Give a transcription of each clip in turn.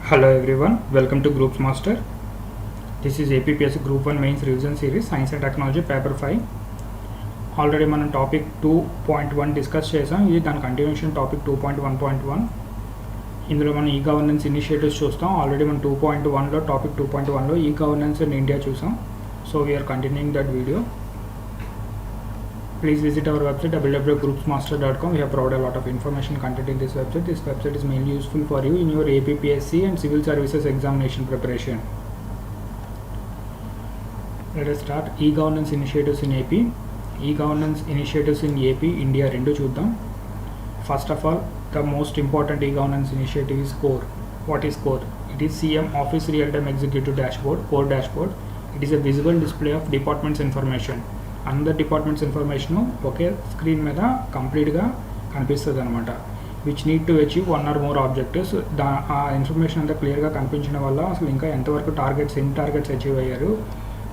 Hello everyone, welcome to Groups Master. This is APPSC Group 1 Mains Revision Series, Science and Technology Paper 5. Already మనం topic 2.1 discuss చేసాం. ఇది దాని continuation topic 2.1.1. ఇందులో మనం e governance initiatives చూస్తాం. Already మనం 2.1లో topic 2.1లో ఈ గవర్నెన్స్ ఇన్ ఇండియా చూసాం. So we are continuing that video. Please visit our website www.groupsmaster.com. We have provided a lot of information content in this website. This website is mainly useful for you in your APPSC and civil services examination preparation. Let us start e-governance initiatives in AP. E-governance initiatives in AP India rendu chuddam. First of all, the most important e-governance initiative is CORE. What is CORE? It is CM Office Real-Time Executive Dashboard, CORE Dashboard. It is a visible display of department's information. అందర్ departments information ఒకే screen మీద కంప్లీట్గా కనిపిస్తుంది అనమాట. Which need to achieve 1 or more objectives. ఆ information అంతా క్లియర్గా కనిపించడం వల్ల అసలు ఇంకా ఎంతవరకు ఎన్ని టార్గెట్స్ అచీవ్ అయ్యారు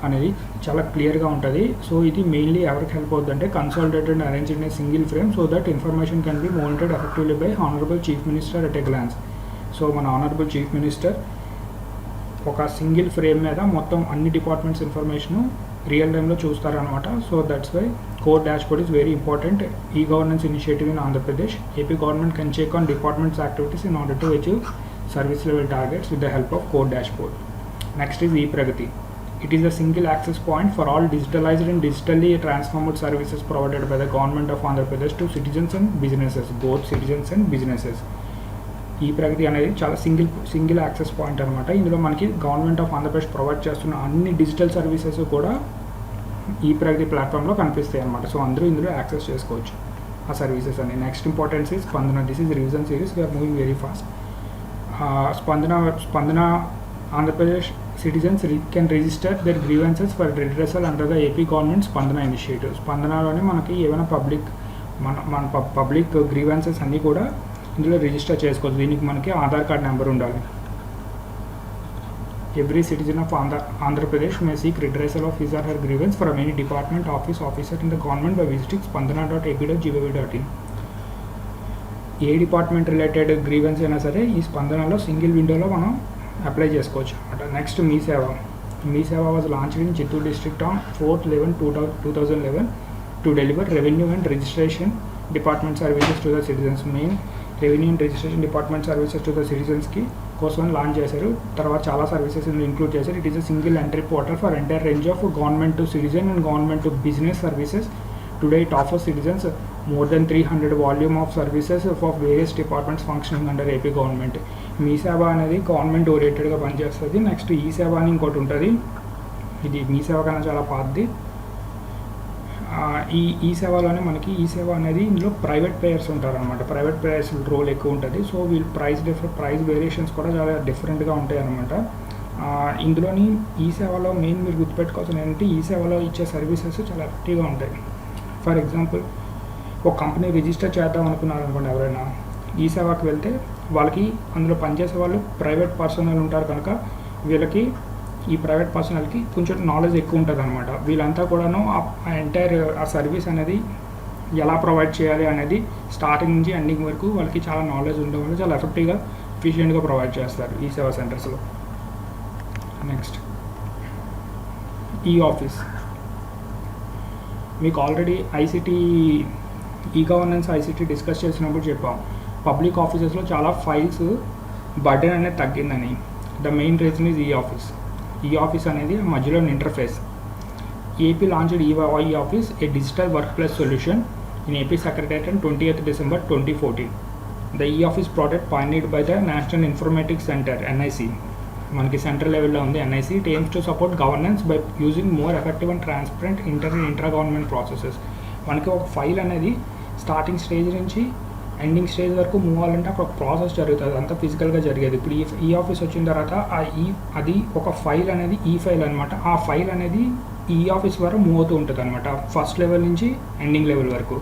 అనేది చాలా క్లియర్గా ఉంటుంది. సో ఇది మెయిన్లీ ఎవరికి హెల్ప్ అవుతుందంటే consolidated and arrange in a single frame so that information can be monitored effectively by honourable chief minister at a glance. So మన ఆనరబుల్ చీఫ్ మినిస్టర్ ఒక సింగిల్ ఫ్రేమ్ మీద మొత్తం అన్ని డిపార్ట్మెంట్స్ ఇన్ఫర్మేషను రియల్ టైంలో చూస్తారనమాట. So that's why core dashboard is very important e governance initiative in Andhra Pradesh. AP government can check on departments activities in order to achieve service level targets with the help of core dashboard. Next is e-Pragati. It is a single access point for all digitalized and digitally transformed services provided by the government of Andhra Pradesh to citizens and businesses, both citizens and businesses. e-Pragati అనేది చాలా single access point అనమాట. ఇందులో మనకి government of Andhra Pradesh provide చేస్తున్న అన్ని digital services కూడా e-Pragati ప్లాట్ఫామ్లో కనిపిస్తాయి అనమాట. సో అందరూ ఇందులో యాక్సెస్ చేసుకోవచ్చు ఆ సర్వీసెస్ అని. Next importance is Spandana. This is revision series, we're moving very fast. Spandana Andhra Pradesh citizens can register their grievances for redressal under the AP government Spandana initiative. స్పందనలోనే మనకి ఏమైనా మన పబ్లిక్ గ్రీవెన్సెస్ అన్నీ కూడా ఇందులో రిజిస్టర్ చేసుకోవచ్చు. దీనికి మనకి ఆధార్ కార్డ్ నెంబర్ ఉండాలి. Every citizen of Andhra Pradesh May seek redressal of his or her grievance from any department officer in the government by visiting spandana.ap.gov.in. A department related grievance అయినా సరే ఈ స్పందనలో సింగిల్ విండోలో మనం అప్లై చేసుకోవచ్చు అనమాట. Next Mee Seva was launched in Chittoor district on 4/11/2011 to deliver revenue and registration department services to the citizens. Main revenue and registration department services to the సిటిజన్స్కి కోసం launch చేశారు. తర్వాత చాలా సర్వీసెస్ ఇంక్లూడ్ చేశారు. It is a single entry portal for entire range of government to citizen and government to business services. Today it offers citizens more than 300 volume of services for various departments functioning under AP government. Mee Seva అనేది government ఓరియంటెడ్గా పనిచేస్తుంది. Next ఈ సేవ అని ఇంకోటి ఉంటుంది. ఇది మీ సేవ కన్నా చాలా పాతది. ఈ సేవలోనే మనకి ఈ సేవ అనేది ఇందులో ప్రైవేట్ ప్లేయర్స్ ఉంటారనమాట. ప్రైవేట్ ప్లేయర్స్ రోల్ ఎక్కువ ఉంటుంది. సో వీళ్ళు ప్రైస్ వేరియేషన్స్ కూడా చాలా డిఫరెంట్గా ఉంటాయి అనమాట. ఇందులోని ఈ సేవలో మెయిన్ మీరు గుర్తుపెట్టుకోవాల్సిన ఏంటంటే ఈ సేవలో ఇచ్చే సర్వీసెస్ చాలా ఎఫెక్టివ్గా ఉంటాయి. ఫర్ ఎగ్జాంపుల్ ఒక కంపెనీ రిజిస్టర్ చేద్దాం అనుకున్నారు అనుకోండి, ఎవరైనా ఈ సేవకి వెళ్తే వాళ్ళకి అందులో పనిచేసే వాళ్ళు ప్రైవేట్ పర్సనల్ ఉంటారు కనుక వీళ్ళకి ఈ ప్రైవేట్ పర్సనల్కి కొంచెం నాలెడ్జ్ ఎక్కువ ఉంటుంది అనమాట. వీళ్ళంతా కూడాను ఆ ఎంటైర్ ఆ సర్వీస్ అనేది ఎలా ప్రొవైడ్ చేయాలి అనేది స్టార్టింగ్ నుంచి ఎండింగ్ వరకు వాళ్ళకి చాలా నాలెడ్జ్ ఉండడం వల్ల చాలా ఎఫెక్టివ్గా ఎఫిషియెంట్గా ప్రొవైడ్ చేస్తారు ఈ సేవా సెంటర్స్లో. Next office. మీకు ఆల్రెడీ గవర్నెన్స్ ఐసిటీ డిస్కస్ చేసినప్పుడు చెప్పాం పబ్లిక్ ఆఫీసెస్లో చాలా ఫైల్స్ బర్డెన్ అనేది తగ్గిందని. The main reason is e office అనేది మధ్యలో interface. AP launched e office a digital work place solution in AP secretariat on 20th December 2014. The e office product pioneered by the National Informatics Centre NIC. మనకి central లెవెల్లో ఉంది NIC. It aims to support governance by using more effective and transparent intra government processes. మనకి ఒక file అనేది starting stage నుంచి ending stage వరకు move అవ్వాలంటే అక్కడ ఒక ప్రాసెస్ జరుగుతుంది, అంతా ఫిజికల్గా జరిగేది. ఇప్పుడు ఈ ఆఫీస్ వచ్చిన తర్వాత అది ఒక ఫైల్ అనేది ఫైల్ అనమాట. ఆ ఫైల్ అనేది ఈ ఆఫీస్ ద్వారా మూవ్ అవుతూ ఉంటుంది అనమాట, ఫస్ట్ లెవెల్ నుంచి ఎండింగ్ లెవెల్ వరకు.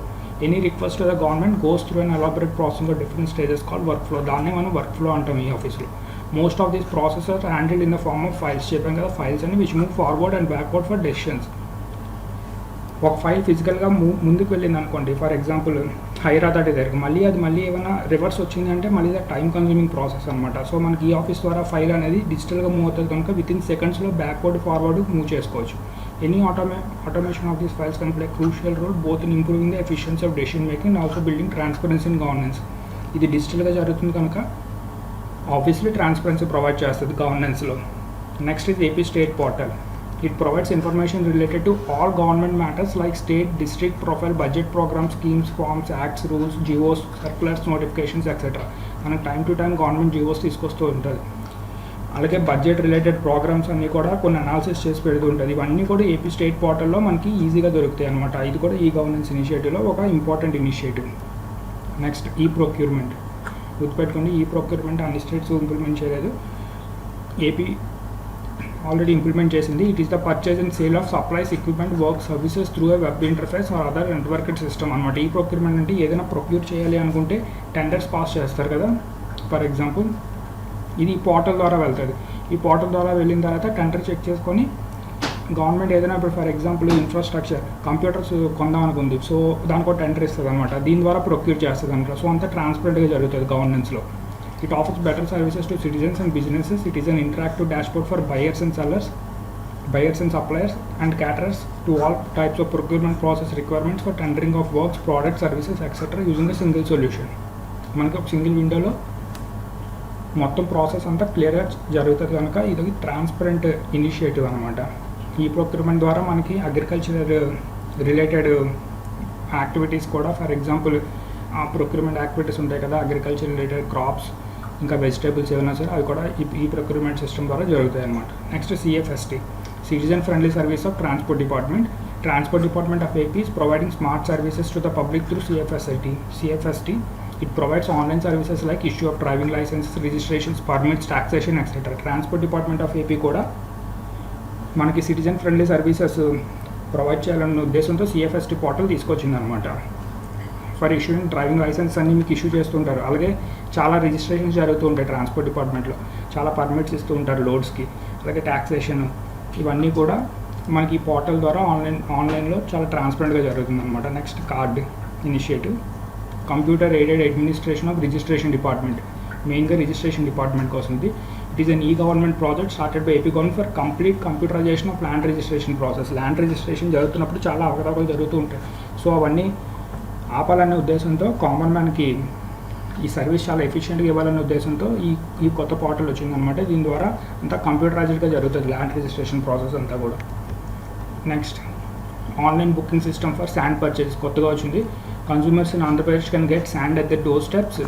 Any request to the government goes through an elaborate process of different stages called work flow. దాన్నే మనం వర్క్ ఫ్లో అంటాం ఈ ఆఫీస్లో. Most of these processes handled in the form of files. చెప్పాం కదా files అని which move forward and backward for decisions. ఒక file ఫిజికల్గా ముందుకు వెళ్ళింది అనుకోండి, ఫర్ ఎగ్జాంపుల్ హైర్ అథారిటీ దగ్గర మళ్ళీ ఏమైనా రివర్స్ వచ్చిందంటే మళ్ళీ టైం కన్జ్యూమింగ్ ప్రాసెస్ అనమాట. సో మనకి ఈ ఆఫీస్ ద్వారా ఫైల్ అనేది డిజిటల్గా మూవ్ అవుతుంది కనుక వితిన్ సెకండ్స్లో బ్యాక్వర్డ్ ఫార్వర్డ్ మూవ్ చేసుకోవచ్చు. Any automation of these files can play a crucial role both in improving the efficiency of decision making and also building transparency in governance. ఇది డిజిటల్గా జరుగుతుంది కనుక ఆబ్వియస్లీ ట్రాన్స్పరెన్సీ ప్రొవైడ్ చేస్తుంది గవర్నెన్స్లో. Next ఇది AP state portal. It provides information related to all government matters like state, district, profile, budget programs, schemes, forms, acts, rules, GOs, circulars, notifications, etc. మనకు time to time government GOs తీసుకొస్తూ ఉంటుంది. అలాగే budget related programmes అన్నీ కూడా కొన్ని analysis చేసి పెడుతూ ఉంటుంది. ఇవన్నీ కూడా ఏపీ స్టేట్ పోర్టల్లో మనకి ఈజీగా దొరుకుతాయి అనమాట. ఇది కూడా ఈ గవర్నెన్స్ ఇనిషియేటివ్లో ఒక important initiative. Next e procurement. గుర్తుపెట్టుకోండి, ఈ ప్రొక్యూర్మెంట్ అన్ని స్టేట్స్ ఇంప్లిమెంట్ చేయలేదు, ఏపీ ఆల్రెడీ ఇంప్లిమెంట్ చేసింది. It is the purchase and sale of supplies, equipment, work, services through a web interface or other networked system అనమాట. E procurement అంటే ఏదైనా procure చేయాలి అనుకుంటే tenders pass చేస్తారు కదా. ఫర్ ఎగ్జాంపుల్ ఇది పోర్టల్ ద్వారా వెళ్తుంది. ఈ పోర్టల్ ద్వారా వెళ్ళిన తర్వాత టెండర్ చెక్ చేసుకొని గవర్నమెంట్ ఏదైనా ఇప్పుడు ఫర్ ఎగ్జాంపుల్ ఇన్ఫ్రాస్ట్రక్చర్ కంప్యూటర్స్ కొందాం అనుకుంది, సో దానికి ఒక టెండర్ ఇస్తుంది అనమాట. దీని ద్వారా ప్రొక్యూర్ చేస్తుంది అనమాట. సో అంతా ట్రాన్స్పరెంట్గా జరుగుతుంది గవర్నెన్స్లో. It offers better services to citizens and businesses. It is an interactive dashboard for buyers and sellers, buyers and suppliers, and caterers to all types of procurement process requirements for tendering of works, products, services, etc. using a single solution. మనకి ఒక single విండోలో మొత్తం process అంతా క్లియర్గా జరుగుతుంది కనుక ఇది transparent initiative అనమాట. ఈ ప్రొక్యూర్మెంట్ ద్వారా మనకి అగ్రికల్చర్ రిలేటెడ్ యాక్టివిటీస్ కూడా, ఫర్ ఎగ్జాంపుల్ ప్రొక్యూర్మెంట్ యాక్టివిటీస్ ఉంటాయి కదా, అగ్రికల్చర్ రిలేటెడ్ క్రాప్స్ ఇంకా వెజిటేబుల్స్ ఏమైనా సరే అవి కూడా ఈ ప్రొక్యూర్మెంట్ సిస్టమ్ ద్వారా జరుగుతాయి అనమాట. Next CFST, citizen friendly service of transport department. Transport department of AP is providing smart services to the public through CFST. It provides online services like issue of driving licenses, registrations, permits, taxation, etc. Transport department of AP కూడా మనకి citizen friendly services provide చేయాలన్న ఉద్దేశంతో CFST portal తీసుకొచ్చింది అనమాట. For issuing driving licence అన్ని మీకు issue చేస్తుంటారు. అలాగే చాలా రిజిస్ట్రేషన్స్ జరుగుతూ ఉంటాయి ట్రాన్స్పోర్ట్ డిపార్ట్మెంట్లో, చాలా పర్మిట్స్ ఇస్తూ ఉంటారు లోడ్స్కి, అలాగే ట్యాక్సేషన్, ఇవన్నీ కూడా మనకి ఈ పోర్టల్ ద్వారా ఆన్లైన్లో చాలా ట్రాన్స్పరెంట్గా జరుగుతుంది అనమాట. Next card initiative, computer aided administration of registration department. మెయిన్గా రిజిస్ట్రేషన్ డిపార్ట్మెంట్ కోసం ఇది. It is an government project started by AP government for complete computerisation of land registration process. Land registration జరుగుతున్నప్పుడు చాలా అవకతవకలు జరుగుతూ ఉంటాయి. సో అవన్నీ ఆపాలనే ఉద్దేశంతో, కామన్ మ్యాన్కి ఈ సర్వీస్ చాలా ఎఫిషియెంట్గా ఇవ్వాలనే ఉద్దేశంతో ఈ కొత్త పోర్టల్ వచ్చిందనమాట. దీని ద్వారా అంతా కంప్యూటరైజ్డ్గా జరుగుతుంది ల్యాండ్ రిజిస్ట్రేషన్ ప్రాసెస్ అంతా కూడా. Next online booking system for sand purchase కొత్తగా వచ్చింది. Consumers in Andhra Pradesh can get sand at the door steps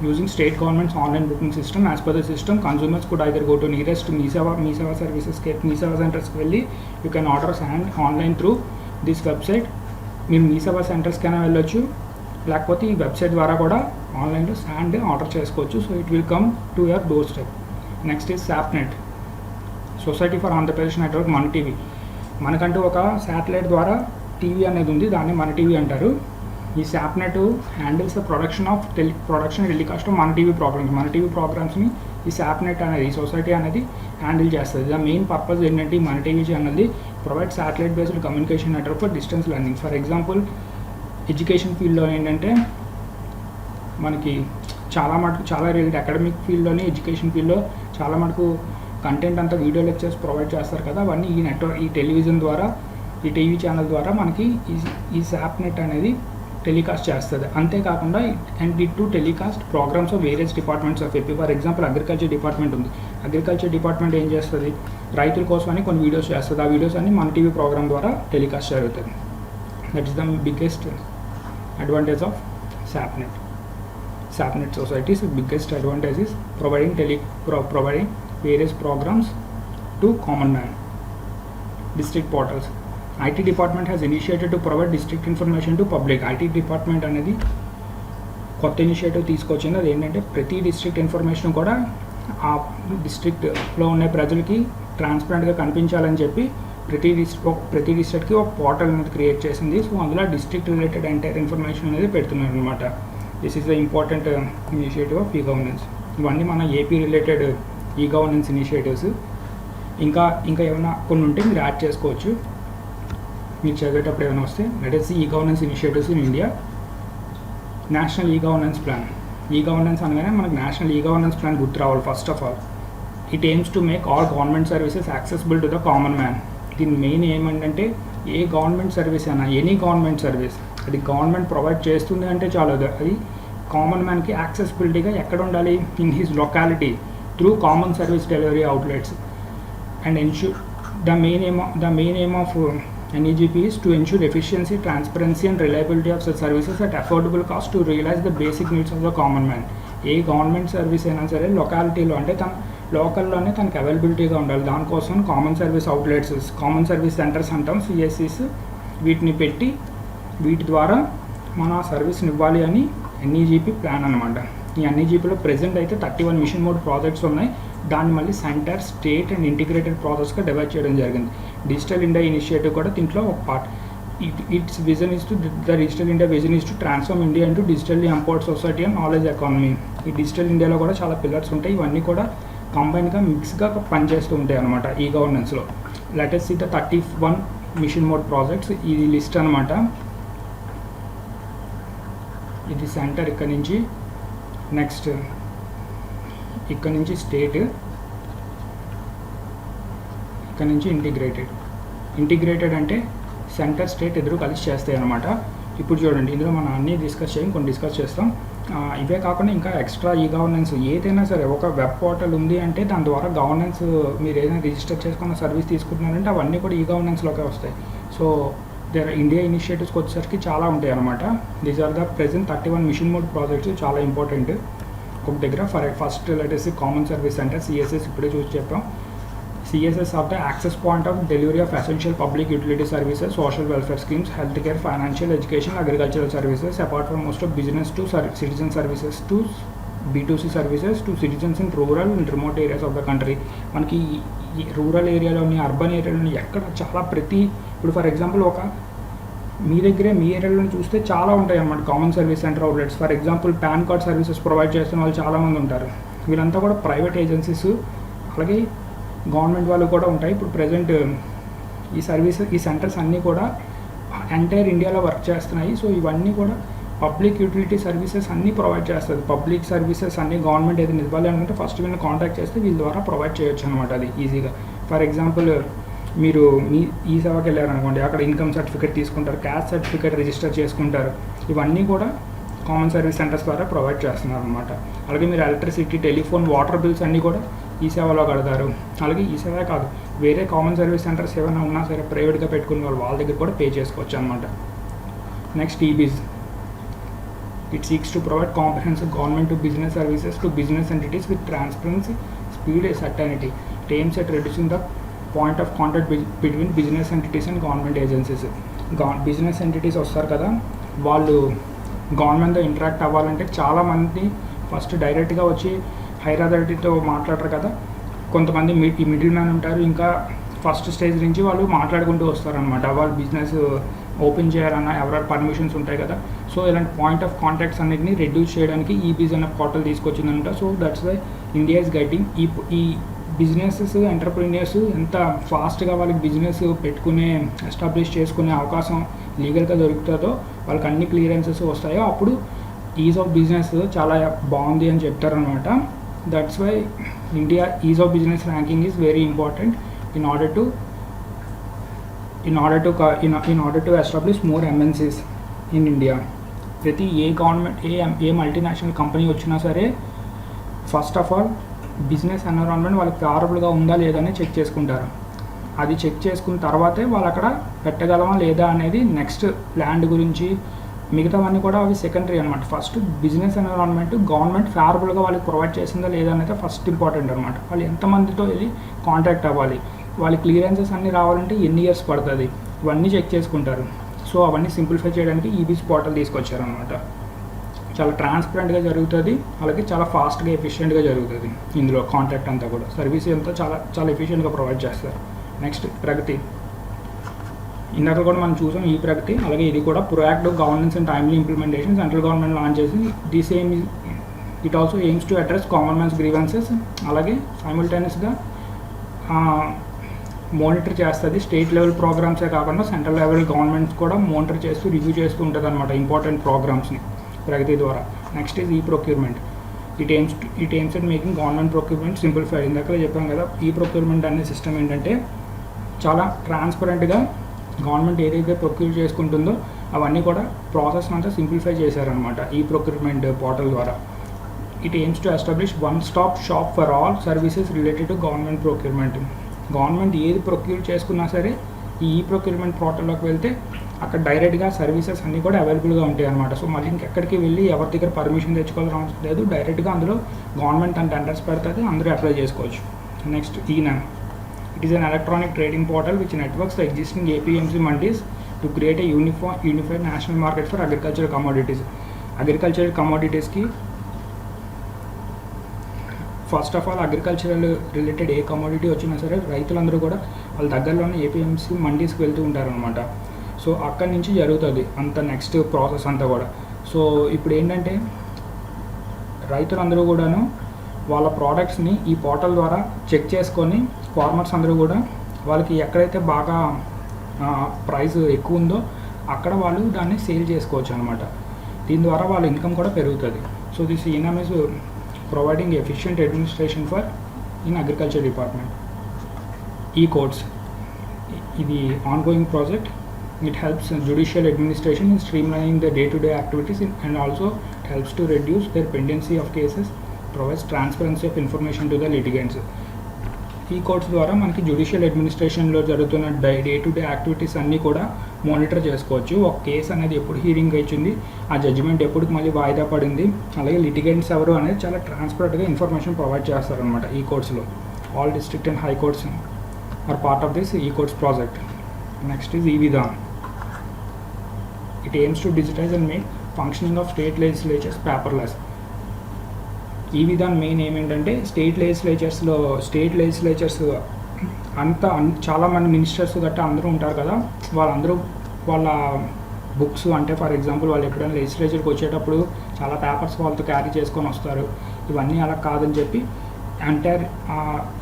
using state government's online booking system. As per the system, consumers could either go to nearest Meesava services Meesava centers ki velli you can order sand online through this website. మీరు మీసేవా సెంటర్స్కైనా వెళ్ళొచ్చు, లేకపోతే ఈ website ద్వారా కూడా ఆన్లైన్లో sand order చేసుకోవచ్చు. So it will come to your door step. Next is SAPNET, society for Andhra Pradesh network మన TV. మనకంటూ ఒక శాటిలైట్ ద్వారా టీవీ అనేది ఉంది, దాన్ని మన టీవీ అంటారు. ఈ SAPNET handles the production and telecast of మన టీవీ ప్రోగ్రామ్స్ని ఈ SAPNET అనేది, ఈ సొసైటీ అనేది హ్యాండిల్ చేస్తుంది. ద మెయిన్ పర్పస్ ఏంటంటే మన టీవీ ఛానల్ది provide satellite based communication network for distance learning. For example education ఫీల్డ్లో ఏంటంటే మనకి చాలా రిలేటెడ్ అకాడమిక్ ఫీల్డ్లోని, ఎడ్యుకేషన్ ఫీల్డ్లో చాలా మటుకు కంటెంట్ అంతా వీడియో లెక్చర్స్ ప్రొవైడ్ చేస్తారు కదా, అవన్నీ ఈ నెట్వర్క్, ఈ టెలివిజన్ ద్వారా, ఈ టీవీ ఛానల్ ద్వారా మనకి ఈ SAPNET అనేది టెలికాస్ట్ చేస్తుంది. అంతేకాకుండా and it to telecast programmes of various departments of AP. For example agriculture department ఉంది. అగ్రికల్చర్ డిపార్ట్మెంట్ ఏం చేస్తుంది, రైతుల కోసమని కొన్ని వీడియోస్ చేస్తుంది. ఆ వీడియోస్ అన్ని మన టీవీ ప్రోగ్రామ్ ద్వారా టెలికాస్ట్ జరుగుతుంది. That is the biggest advantage of SAPNET. SAPNET society's biggest advantage is providing various programs to common man. District portals. IT department has initiated to provide district information to public. IT department అనేది కొత్త initiative తీసుకొచ్చింది. అది ఏంటంటే ప్రతి district information కూడా ఆ డిస్ట్రిక్ట్లో ఉండే ప్రజలకి ట్రాన్స్పరెంట్గా కనిపించాలని చెప్పి ప్రతి డిస్ట్రిక్ట్కి ఒక పోర్టల్ అనేది క్రియేట్ చేసింది. సో అందులో డిస్ట్రిక్ట్ రిలేటెడ్ ఎంటైర్ ఇన్ఫర్మేషన్ అనేది పెడుతున్నారు అనమాట. This is the important initiative of governance. ఇవన్నీ మన ఏపీ రిలేటెడ్ గవర్నెన్స్ ఇనిషియేటివ్స్. ఇంకా ఏమైనా కొన్ని ఉంటే మీరు యాడ్ చేసుకోవచ్చు మీరు చదివేటప్పుడు ఏమైనా వస్తే. Let us see governance initiatives in India. National e governance plan. E governance అనగానే మనకు నేషనల్ ఈ గవర్నెన్స్ ప్లాన్ గుర్తు రావాలి first of all. It aims to make all government services accessible to the common man. దీని main ఏమంటే ఏ government service అయినా, any government service అది government provide చేస్తుంది అంటే చాలు, అది కామన్ మ్యాన్కి యాక్సెసిబిలిటీగా ఎక్కడ ఉండాలి, in his locality through common service delivery outlets. And ensure the main aim of NEGP is to ensure efficiency, transparency and reliability of such services at affordable cost to realize the basic needs of the common man. A government service అయినా సరే లొకాలిటీలో అంటే తన లోకల్లోనే తనకు అవైలబిలిటీగా ఉండాలి. దానికోసం common service outlets, common service centres అంటాం, CSCs, వీటిని పెట్టి వీటి ద్వారా మన సర్వీస్ని ఇవ్వాలి అని NEGP ప్లాన్ అనమాట. ఈ NEGPలో ప్రెజెంట్ అయితే 31 మిషన్ మోడ్ ప్రాజెక్ట్స్ ఉన్నాయి. దాన్ని మళ్ళీ సెంటర్, స్టేట్ అండ్ ఇంటిగ్రేటెడ్ ప్రాసెస్గా డివైడ్ చేయడం జరిగింది. డిజిటల్ ఇండియా ఇనిషియేటివ్ కూడా దీంట్లో ఒక part. Its vision is to the digital India vision is to transform India into digitally empowered society and knowledge economy. ఈ డిజిటల్ ఇండియాలో కూడా చాలా పిల్లర్స్ ఉంటాయి. ఇవన్నీ కూడా కంబైన్గా మిక్స్గా పనిచేస్తూ ఉంటాయి అనమాట ఈ గవర్నెన్స్లో. Latest see the 31 mission mode projects. ఇది లిస్ట్ అనమాట. ఇది సెంటర్, ఇక్కడ నుంచి నెక్స్ట్ ఇక్కడ నుంచి స్టేట్, ఇక్కడ నుంచి ఇంటిగ్రేటెడ్ అంటే సెంటర్, స్టేట్ ఇద్దరు కలిసి చేస్తాయి అనమాట. ఇప్పుడు చూడండి, ఇందులో మనం అన్నీ డిస్కస్ చేయం, కొన్ని డిస్కస్ చేస్తాం. ఇవే కాకుండా ఇంకా ఎక్స్ట్రా ఈ గవర్నెన్స్ ఏదైనా సరే, ఒక వెబ్ పోర్టల్ ఉంది అంటే దాని ద్వారా గవర్నెన్స్ మీరు ఏదైనా రిజిస్టర్ చేసుకున్న సర్వీస్ తీసుకుంటున్నారంటే అవన్నీ కూడా ఈ గవర్నెన్స్లోకే వస్తాయి. సో ఇండియా ఇనిషియేటివ్స్కి వచ్చేసరికి చాలా ఉంటాయి అనమాట. These are the present 31 mission mode projects. చాలా ఇంపార్టెంట్. ఒక దగ్గర first latest common service centre, CSS ఇప్పుడే చూసి చెప్పాం. CSS of the access point of delivery of essential public utility services, social welfare schemes, health care, financial, education, agricultural services, apart from most of business to citizen services to B2C services to citizens in rural and remote areas of the country. మనకి ఈ rural ఏరియాలోని, urban ఏరియాలోని ఎక్కడ చాలా ఇప్పుడు for example మీ దగ్గరే మీ ఏరియాలో చూస్తే చాలా ఉంటాయి అన్నమాట common service centre outlets. For example pan card services provide చేస్తున్న వాళ్ళు చాలామంది ఉంటారు. వీళ్ళంతా కూడా ప్రైవేట్ ఏజెన్సీస్, అలాగే గవర్నమెంట్ వాళ్ళు కూడా ఉంటాయి. ఇప్పుడు ప్రజెంట్ ఈ సెంటర్స్ అన్నీ కూడా ఎంటైర్ ఇండియాలో వర్క్ చేస్తున్నాయి. సో ఇవన్నీ కూడా పబ్లిక్ యూటిలిటీ సర్వీసెస్ అన్నీ ప్రొవైడ్ చేస్తుంది. పబ్లిక్ సర్వీసెస్ అన్నీ గవర్నమెంట్ ఏదైనా ఇవ్వాలి అనుకుంటే ఫస్ట్ వీళ్ళని కాంటాక్ట్ చేస్తే వీళ్ళ ద్వారా ప్రొవైడ్ చేయొచ్చు అనమాట, అది ఈజీగా. ఫర్ ఎగ్జాంపుల్ మీరు మీ ఈ సేవకి వెళ్ళారనుకోండి, అక్కడ ఇన్కమ్ సర్టిఫికేట్ తీసుకుంటారు, క్యాస్ట్ సర్టిఫికేట్ రిజిస్టర్ చేసుకుంటారు. ఇవన్నీ కూడా కామన్ సర్వీస్ సెంటర్స్ ద్వారా ప్రొవైడ్ చేస్తున్నారు అనమాట. అలాగే మీరు ఎలక్ట్రిసిటీ, టెలిఫోన్, వాటర్ బిల్స్ అన్నీ కూడా ఈ సేవలో కడతారు. అలాగే ఈ సేవే కాదు, వేరే కామన్ సర్వీస్ సెంటర్స్ ఏమైనా ఉన్నా సరే ప్రైవేట్గా పెట్టుకునే వాళ్ళ దగ్గర కూడా పే చేసుకోవచ్చు అనమాట. Next e biz. It seeks to provide comprehensive government to business services to business entities with transparency, speed, certainty. It aims at reducing the point of contact between business entities and government agencies. Business entities వస్తారు కదా, వాళ్ళు గవర్నమెంట్తో interact అవ్వాలంటే చాలామంది first డైరెక్ట్గా వచ్చి hire అథారిటీతో మాట్లాడరు కదా, కొంతమంది ఈ మిడిల్ మ్యాన్ ఉంటారు. ఇంకా ఫస్ట్ స్టేజ్ నుంచి వాళ్ళు మాట్లాడుకుంటూ వస్తారనమాట. వాళ్ళు బిజినెస్ ఓపెన్ చేయాలన్నా ఎవరైనా పర్మిషన్స్ ఉంటాయి కదా. సో ఇలాంటి పాయింట్ ఆఫ్ కాంటాక్ట్స్ అన్నిటిని రెడ్యూస్ చేయడానికి ఈ బిజ్ అనే పోర్టల్ తీసుకొచ్చిందంట. So that's why India is getting e businesses, entrepreneurs ఎంత ఫాస్ట్గా వాళ్ళకి బిజినెస్ పెట్టుకునే, ఎస్టాబ్లిష్ చేసుకునే అవకాశం లీగల్గా దొరుకుతుందో, వాళ్ళకి అన్ని క్లియరెన్సెస్ వస్తాయో అప్పుడు ఈజ్ ఆఫ్ బిజినెస్ చాలా బాగుంది అని చెప్తారనమాట. That's why India ease of business ranking is very important in order to establish more MNCs in India. ప్రతి ఏ మల్టీనేషనల్ కంపెనీ వచ్చినా సరే first of all business environment వాళ్ళకి ఫేవరబుల్గా ఉందా లేదా అని చెక్ చేసుకుంటారు. అది చెక్ చేసుకున్న తర్వాతే వాళ్ళు అక్కడ పెట్టగలమా లేదా అనేది నెక్స్ట్ ల్యాండ్ గురించి, మిగతావన్నీ కూడా అవి సెకండరీ అనమాట. ఫస్ట్ బిజినెస్ ఎన్విరాన్మెంట్ గవర్నమెంట్ ఫేవరబుల్గా వాళ్ళకి ప్రొవైడ్ చేసిందా లేదా అనేది ఫస్ట్ ఇంపార్టెంట్ అనమాట. వాళ్ళు ఎంతమందితో వెళ్ళి కాంటాక్ట్ అవ్వాలి, వాళ్ళ క్లియరెన్సెస్ అన్నీ రావాలంటే ఎన్ని ఇయర్స్ పడుతుంది, ఇవన్నీ చెక్ చేసుకుంటారు. సో అవన్నీ సింప్లిఫై చేయడానికి ఈబీస్ పోర్టల్ తీసుకొచ్చారనమాట. చాలా ట్రాన్స్పరెంట్గా జరుగుతుంది, అలాగే చాలా ఫాస్ట్గా ఎఫిషియెంట్గా జరుగుతుంది. ఇందులో కాంటాక్ట్ అంతా కూడా సర్వీస్ అంతా చాలా ఎఫిషియెంట్గా ప్రొవైడ్ చేస్తారు. నెక్స్ట్ ప్రగతి. ఇందాక కూడా మనం చూసాం ఈ ప్రగతి. అలాగే ఇది కూడా proactive governance and timely implementation central government launch చేసింది. This aim it also aims to address common man's grievances. అలాగే సైమల్టేనియస్గా మానిటర్ చేస్తుంది. స్టేట్ లెవెల్ ప్రోగ్రామ్సే కాకుండా సెంట్రల్ లెవెల్ గవర్నమెంట్స్ కూడా మానిటర్ చేస్తూ రివ్యూ చేస్తూ ఉంటుంది అనమాట ఇంపార్టెంట్ ప్రోగ్రామ్స్ని. ప్రగతి ద్వారా. Next is e procurement. It aims at making government procurement simplified. ఇందాక చెప్పాం కదా, ఈ ప్రొక్యూర్మెంట్ అనే సిస్టమ్ ఏంటంటే చాలా ట్రాన్స్పరెంట్గా గవర్నమెంట్ ఏదైతే ప్రొక్యూర్ చేసుకుంటుందో అవన్నీ కూడా ప్రాసెస్ అంతా సింప్లిఫై చేశారనమాట ఈ ప్రొక్యూర్మెంట్ పోర్టల్ ద్వారా. It aims to establish one stop shop for all services related to government procurement. Government ఏది ప్రొక్యూర్ చేసుకున్నా సరే ఈ ప్రొక్యూర్మెంట్ పోర్టల్లోకి వెళ్తే అక్కడ డైరెక్ట్గా సర్వీసెస్ అన్నీ కూడా అవైలబుల్గా ఉంటాయి అనమాట. సో మళ్ళీ ఇంకెక్కడికి వెళ్ళి ఎవరి దగ్గర పర్మిషన్ తెచ్చుకోవాల్సిన అవసరం లేదు, డైరెక్ట్గా అందులో గవర్నమెంట్ అండ్ టెండర్స్ పెడుతుంది, అందరూ అప్లై చేసుకోవచ్చు. Next e NAM. It is an electronic trading portal which networks the existing APMC mandis to create a unified national market for agricultural commodities. Agricultural కమోడిటీస్కి first of all agricultural related a commodity వచ్చినా సరే రైతులందరూ కూడా వాళ్ళ దగ్గరలోనే APMC మండీస్కి వెళ్తూ ఉంటారనమాట. So అక్కడి నుంచి జరుగుతుంది అంత నెక్స్ట్ ప్రాసెస్ అంతా కూడా. సో ఇప్పుడు ఏంటంటే రైతులందరూ కూడాను వాళ్ళ ప్రోడక్ట్స్ని ఈ పోర్టల్ ద్వారా చెక్ చేసుకొని ఫార్మర్స్ అందరూ కూడా వాళ్ళకి ఎక్కడైతే బాగా ప్రైస్ ఎక్కువ ఉందో అక్కడ వాళ్ళు దాన్ని సేల్ చేసుకోవచ్చు అనమాట. దీని ద్వారా వాళ్ళ ఇన్కమ్ కూడా పెరుగుతుంది. So this e NAM is providing efficient administration for in agriculture department. E courts ఇది ongoing project. It helps judicial administration in streamlining the day-to-day activities and also helps to reduce their pendency of cases, provides transparency of information to the litigants. ఈ courts ద్వారా మనకి judicial అడ్మినిస్ట్రేషన్లో జరుగుతున్న day-to-day activities అన్నీ కూడా monitor చేసుకోవచ్చు. ఒక case అనేది ఎప్పుడు హీరింగ్ వచ్చింది, ఆ జడ్జిమెంట్ ఎప్పుడు మళ్ళీ వాయిదా పడింది, అలాగే లిటిగెంట్స్ ఎవరు అనేది చాలా ట్రాన్స్పరెంట్గా ఇన్ఫర్మేషన్ ప్రొవైడ్ చేస్తారనమాట ఈ కోర్ట్స్లో. All district and high courts are part of this e courts project. Next is e Vidhan. It aims to digitize and make functioning of state legislatures paperless. E Vidhan main ఏమేంటంటే స్టేట్ లెజిస్లేచర్స్ అంతా చాలామంది మినిస్టర్స్ గట్టా అందరూ ఉంటారు కదా, వాళ్ళందరూ వాళ్ళ బుక్స్ అంటే ఫర్ ఎగ్జాంపుల్ వాళ్ళు ఎప్పుడైనా లెజిస్లేచర్కి వచ్చేటప్పుడు చాలా పేపర్స్ వాళ్ళతో క్యారీ చేసుకొని వస్తారు. ఇవన్నీ అలా కాదని చెప్పి ఎంటైర్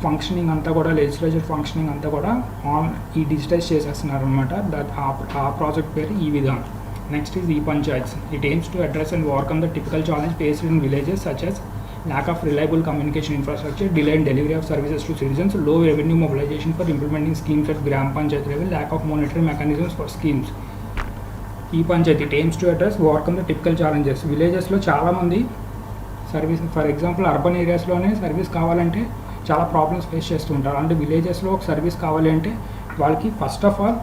ఫంక్షనింగ్ అంతా కూడా లెజిస్లేచర్ ఫంక్షనింగ్ అంతా కూడా ఈ డిజిటైజ్ చేసేస్తున్నారు అనమాట. ఆ ప్రాజెక్ట్ పేరు ఈ-విధాన్. Next is e-Panchayats. It aims to address and overcome the typical challenge faced in villages such as lack of reliable communication infrastructure, delayed delivery of services to citizens, low revenue mobilization for implementing schemes at Gram Panchayat level, lack of monitoring mechanisms for schemes. E-Panchayat, it aims to address, overcome the typical challenges. విలేజెస్లో చాలామంది service for example urban ఏరియాస్లోనే service కావాలంటే చాలా problems face చేస్తూ ఉంటారు. అంటే విలేజెస్లో ఒక సర్వీస్ కావాలి అంటే వాళ్ళకి first of all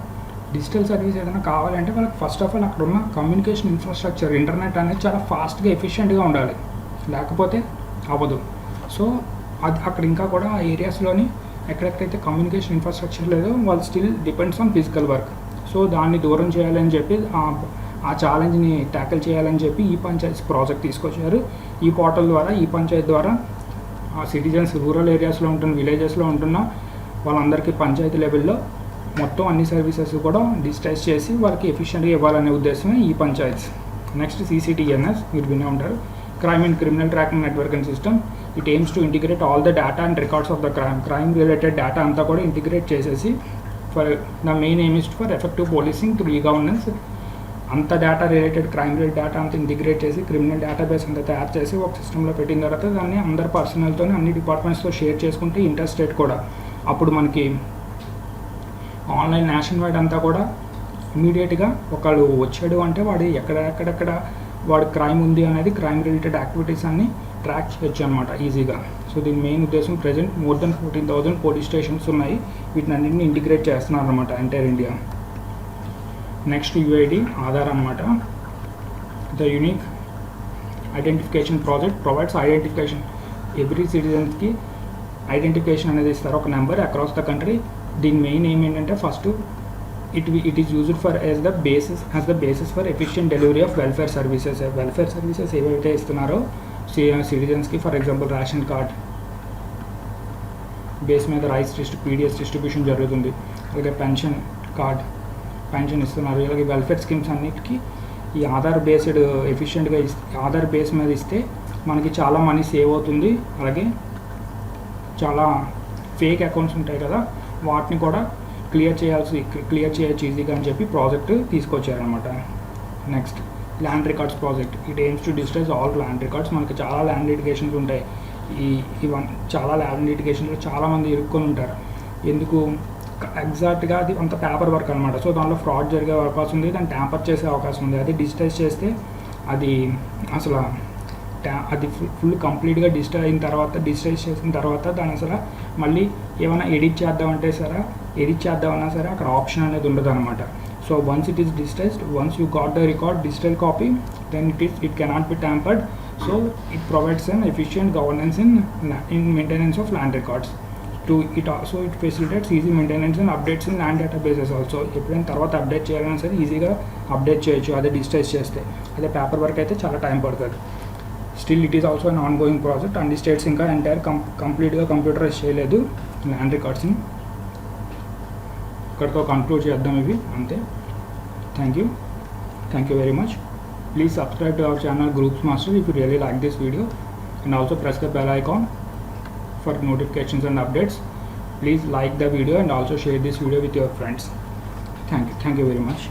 digital service ఏదైనా కావాలంటే వాళ్ళకి ఫస్ట్ ఆఫ్ ఆల్ అక్కడ ఉన్న కమ్యూనికేషన్ ఇన్ఫ్రాస్ట్రక్చర్ ఇంటర్నెట్ అనేది చాలా ఫాస్ట్గా ఎఫిషియెంట్గా ఉండాలి, లేకపోతే అవ్వదు. సో అది అక్కడ ఇంకా కూడా ఆ ఏరియాస్లోని ఎక్కడెక్కడైతే కమ్యూనికేషన్ ఇన్ఫ్రాస్ట్రక్చర్ లేదో వాళ్ళు still depends on physical work. So దాన్ని దూరం చేయాలని చెప్పి ఆ ఛాలెంజ్ని ట్యాకిల్ చేయాలని చెప్పి ఈ-పంచాయత్ ప్రాజెక్ట్ తీసుకొచ్చారు. ఈ పోర్టల్ ద్వారా ఈ-పంచాయత్ ద్వారా ఆ సిటిజన్స్ రూరల్ ఏరియాస్లో ఉంటున్న విలేజెస్లో ఉంటున్న వాళ్ళందరికీ పంచాయతీ లెవెల్లో మొత్తం అన్ని సర్వీసెస్ కూడా డిజిటైజ్ చేసి వాళ్ళకి ఎఫిషియెంట్గా ఇవ్వాలనే ఉద్దేశమే ఈ-పంచాయత్స్. నెక్స్ట్ CCTNS మీరు వినే ఉంటారు, crime and criminal tracking network and system. It aims to integrate all the data and records of the crime related data అంతా కూడా ఇంటిగ్రేట్ చేసేసి for the main aim is for effective policing through e governance. అంత data related crime related data అంతా integrate చేసి criminal database అంతా తయారు చేసి ఒక సిస్టంలో పెట్టిన తర్వాత దాన్ని అందరి పర్సనల్తో అన్ని డిపార్ట్మెంట్స్తో షేర్ చేసుకుంటే ఇంటర్ స్టేట్ కూడా అప్పుడు మనకి ఆన్లైన్ నేషన్ వైడ్ అంతా కూడా ఇమీడియట్గా ఒకళ్ళు వచ్చాడు అంటే వాడు ఎక్కడెక్కడ వాడు క్రైమ్ ఉంది అనేది క్రైమ్ రిలేటెడ్ యాక్టివిటీస్ అన్ని ట్రాక్ చేయొచ్చు అనమాట ఈజీగా. సో దీని మెయిన్ ఉద్దేశం present more than 14,000 police stations ఉన్నాయి, వీటిని అన్నింటినీ ఇంటిగ్రేట్ చేస్తున్నారు అనమాట entire India. Next UID Aadhaar అనమాట. The unique identification project provides identification. Every సిటిజన్స్కి ఐడెంటిఫికేషన్ అనేది ఇస్తారు, ఒక నెంబర్ అక్రాస్ ద కంట్రీ. దీని మెయిన్ ఏంటంటే first it is used for as the basis for efficient delivery of welfare services. Welfare services ఏవైతే ఇస్తున్నారో సిటిజన్స్కి for example ration card base మీద PDS డిస్ట్రిబ్యూషన్ జరుగుతుంది, అలాగే పెన్షన్ ఇస్తున్నారు, ఇలాగే వెల్ఫేర్ స్కీమ్స్ అన్నిటికీ ఈ ఆధార్ బేస్డ్ ఎఫిషియెంట్గా ఆధార్ బేస్ మీద ఇస్తే మనకి చాలా మనీ సేవ్ అవుతుంది. అలాగే చాలా ఫేక్ అకౌంట్స్ ఉంటాయి కదా, వాటిని కూడా క్లియర్ చేయొచ్చు ఈజీగా అని చెప్పి ప్రాజెక్ట్ తీసుకొచ్చారనమాట. Next land records project. It aims to digitize all land records. మనకి చాలా ల్యాండ్ లిటిగేషన్స్ ఉంటాయి. చాలా ల్యాండ్ లిటిగేషన్లో చాలామంది ఇరుక్కొని ఉంటారు. ఎందుకు ఎగ్జాక్ట్గా అది అంత పేపర్ వర్క్ అనమాట. సో దానిలో ఫ్రాడ్ జరిగే అవకాశం ఉంది, దాన్ని ట్యాంపర్ చేసే అవకాశం ఉంది. అది డిజిటైజ్ చేస్తే అది అసలు అది ఫుల్ కంప్లీట్గా డిజిటైజ్ చేసిన తర్వాత దాని అసలు మళ్ళీ ఏమైనా ఎడిట్ చేద్దామన్నా సరే అక్కడ ఆప్షన్ అనేది ఉండదు అనమాట. So once it is digitised, once you got the record digital copy, then it cannot be tampered. So it provides an efficient governance in maintenance of land records. It facilitates easy maintenance and updates in land databases also. ఎప్పుడైనా తర్వాత update చేయాలన్నా సరే ఈజీగా update చేయొచ్చు అదే digitise చేస్తే. అదే paper work అయితే చాలా టైం పడుతుంది. Still it is also an on going project. అన్ని స్టేట్స్ ఇంకా ఎంటైర్ కంప్లీట్గా కంప్యూటరైజ్ చేయలేదు ల్యాండ్ రికార్డ్స్ని. ఇక్కడితో కంక్లూడ్ చేద్దాం ఇవి అంతే. Thank you very much. Please subscribe to our channel groups master if you really like this video, and also press the bell icon for notifications and updates. Please like the video and also share this video with your friends. Thank you very much.